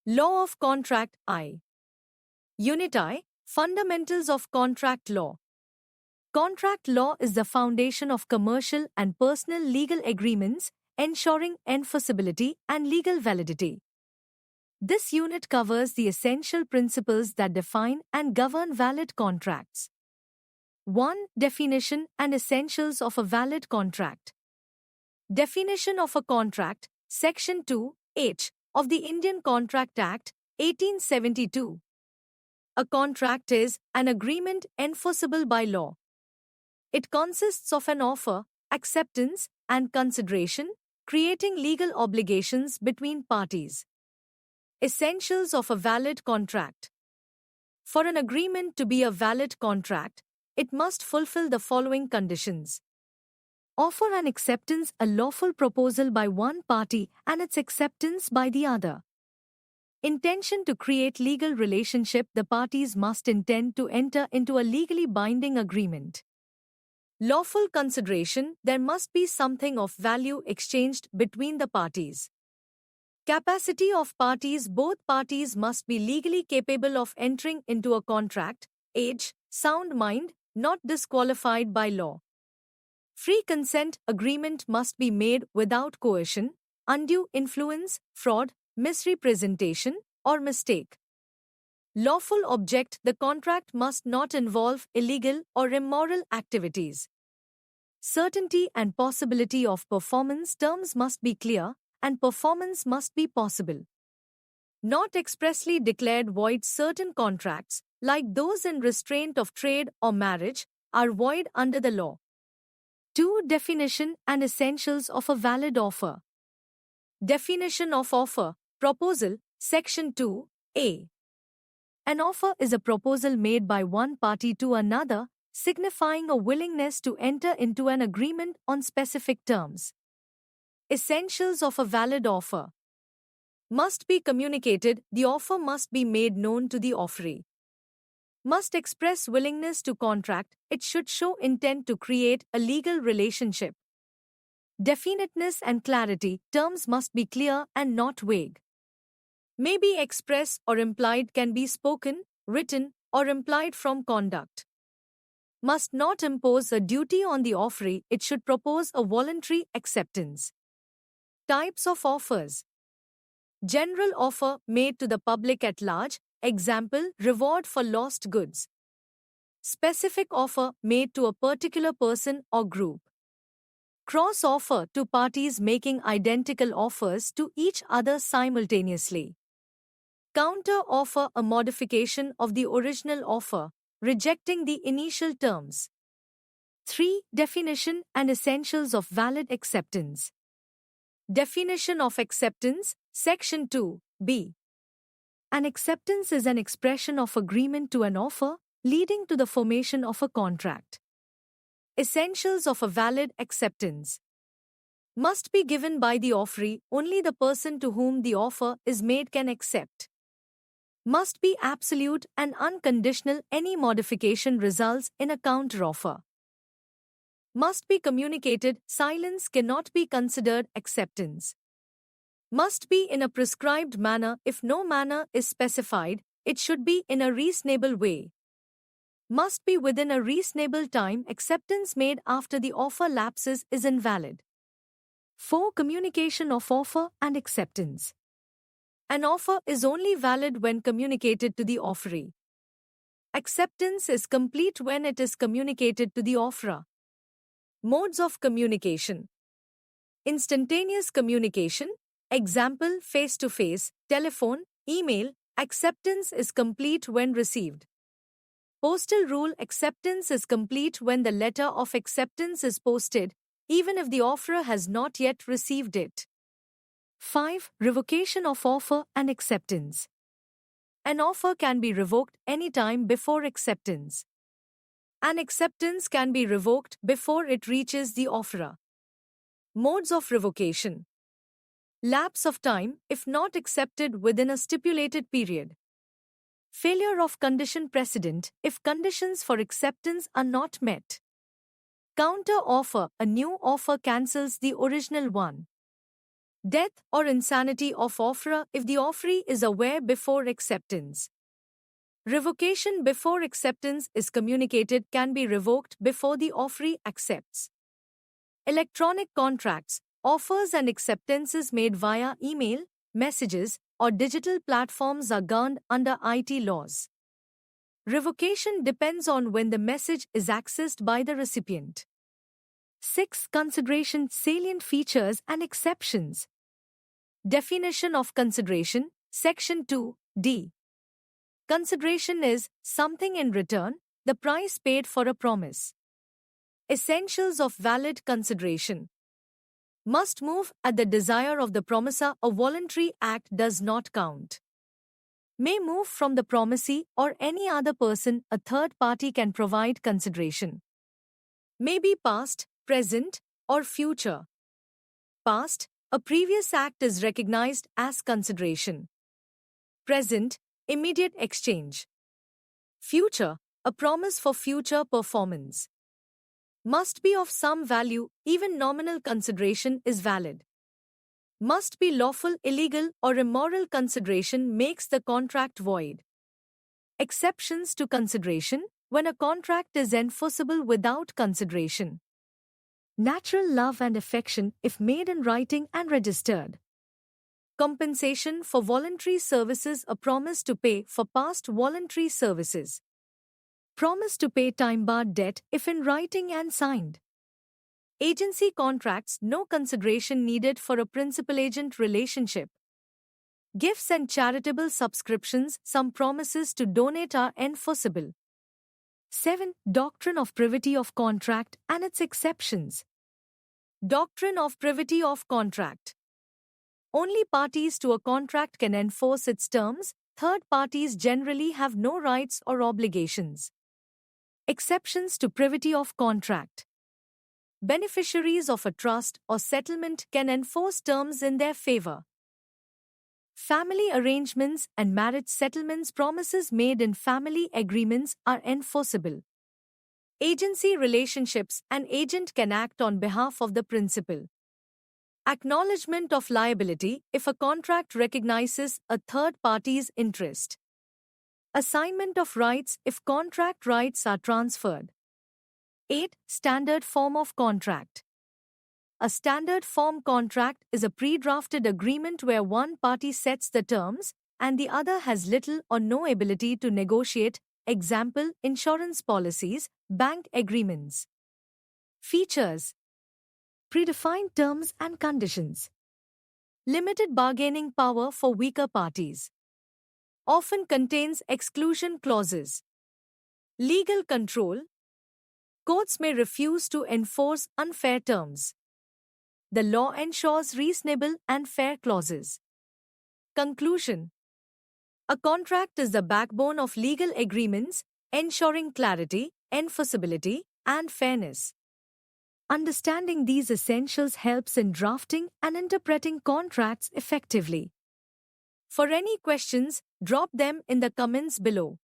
Law of Contract I. Unit I. Fundamentals of Contract Law. Contract law is the foundation of commercial and personal legal agreements, ensuring enforceability and legal validity. This unit covers the essential principles that define and govern valid contracts. 1. Definition and essentials of a valid contract. Definition of a contract, Section 2(h) of the Indian Contract Act, 1872. A contract is an agreement enforceable by law. It consists of an offer, acceptance, and consideration, creating legal obligations between parties. Essentials of a valid contract. For an agreement to be a valid contract, it must fulfill the following conditions. Offer and acceptance: a lawful proposal by one party and its acceptance by the other. Intention to create legal relationship: the parties must intend to enter into a legally binding agreement. Lawful consideration: there must be something of value exchanged between the parties. Capacity of parties: both parties must be legally capable of entering into a contract. Age: sound mind, not disqualified by law. Free consent: agreement must be made without coercion, undue influence, fraud, misrepresentation, or mistake. Lawful object: the contract must not involve illegal or immoral activities. Certainty and possibility of performance: terms must be clear, and performance must be possible. Not expressly declared void: certain contracts, like those in restraint of trade or marriage, are void under the law. 2. Definition and essentials of a valid offer. Definition of offer, proposal, Section 2(a). An offer is a proposal made by one party to another, signifying a willingness to enter into an agreement on specific terms. Essentials of a valid offer. Must be communicated: the offer must be made known to the offeree. Must express willingness to contract: it should show intent to create a legal relationship. Definiteness and clarity: terms must be clear and not vague. May be express or implied: can be spoken, written, or implied from conduct. Must not impose a duty on the offeree: it should propose a voluntary acceptance. Types of offers. General offer, made to the public at large, example, reward for lost goods. Specific offer, made to a particular person or group. Cross offer, to parties making identical offers to each other simultaneously. Counter offer, a modification of the original offer, rejecting the initial terms. 3. Definition and essentials of valid acceptance. Definition of acceptance, Section 2(b). An acceptance is an expression of agreement to an offer, leading to the formation of a contract. Essentials of a valid acceptance. Must be given by the offeree: only the person to whom the offer is made can accept. Must be absolute and unconditional: any modification results in a counteroffer. Must be communicated: silence cannot be considered acceptance. Must be in a prescribed manner: if no manner is specified, it should be in a reasonable way. Must be within a reasonable time: acceptance made after the offer lapses is invalid. 4. Communication of offer and acceptance. An offer is only valid when communicated to the offeree. Acceptance is complete when it is communicated to the offerer. Modes of communication. Instantaneous communication, example, face-to-face, telephone, email. Acceptance is complete when received. Postal rule: acceptance is complete when the letter of acceptance is posted, even if the offerer has not yet received it. 5. Revocation of offer and acceptance. An offer can be revoked any time before acceptance. An acceptance can be revoked before it reaches the offerer. Modes of revocation. Lapse of time, if not accepted within a stipulated period. Failure of condition precedent, if conditions for acceptance are not met. Counter offer, a new offer cancels the original one. Death or insanity of offerer if the offeree is aware before acceptance. Revocation before acceptance is communicated can be revoked before the offeree accepts. Electronic contracts, offers and acceptances made via email, messages, or digital platforms are governed under IT laws. Revocation depends on when the message is accessed by the recipient. 6. Consideration, salient features and exceptions. Definition of consideration, Section 2, D. Consideration is something in return, the price paid for a promise. Essentials of valid consideration. Must move at the desire of the promiser. A voluntary act does not count. May move from the promisee or any other person. A third party can provide consideration. May be past, present, or future. Past, a previous act is recognized as consideration. Present, immediate exchange. Future, a promise for future performance. Must be of some value, even nominal consideration is valid. Must be lawful, illegal, or immoral consideration makes the contract void. Exceptions to consideration, when a contract is enforceable without consideration. Natural love and affection if made in writing and registered. Compensation for voluntary services, a promise to pay for past voluntary services. Promise to pay time-barred debt if in writing and signed. Agency contracts, no consideration needed for a principal-agent relationship. Gifts and charitable subscriptions, some promises to donate are enforceable. 7. Doctrine of privity of contract and its exceptions. Doctrine of privity of contract. Only parties to a contract can enforce its terms. Third parties generally have no rights or obligations. Exceptions to privity of contract. Beneficiaries of a trust or settlement can enforce terms in their favor. Family arrangements and marriage settlements, promises made in family agreements are enforceable. Agency relationships, an agent can act on behalf of the principal. Acknowledgement of liability if a contract recognizes a third party's interest. Assignment of rights if contract rights are transferred. 8. Standard form of contract. A standard form contract is a pre-drafted agreement where one party sets the terms and the other has little or no ability to negotiate. Example, insurance policies, bank agreements. Features. Predefined terms and conditions. Limited bargaining power for weaker parties. Often contains exclusion clauses. Legal control. Courts may refuse to enforce unfair terms. The law ensures reasonable and fair clauses. Conclusion. A contract is the backbone of legal agreements, ensuring clarity, enforceability, and fairness. Understanding these essentials helps in drafting and interpreting contracts effectively. For any questions, drop them in the comments below.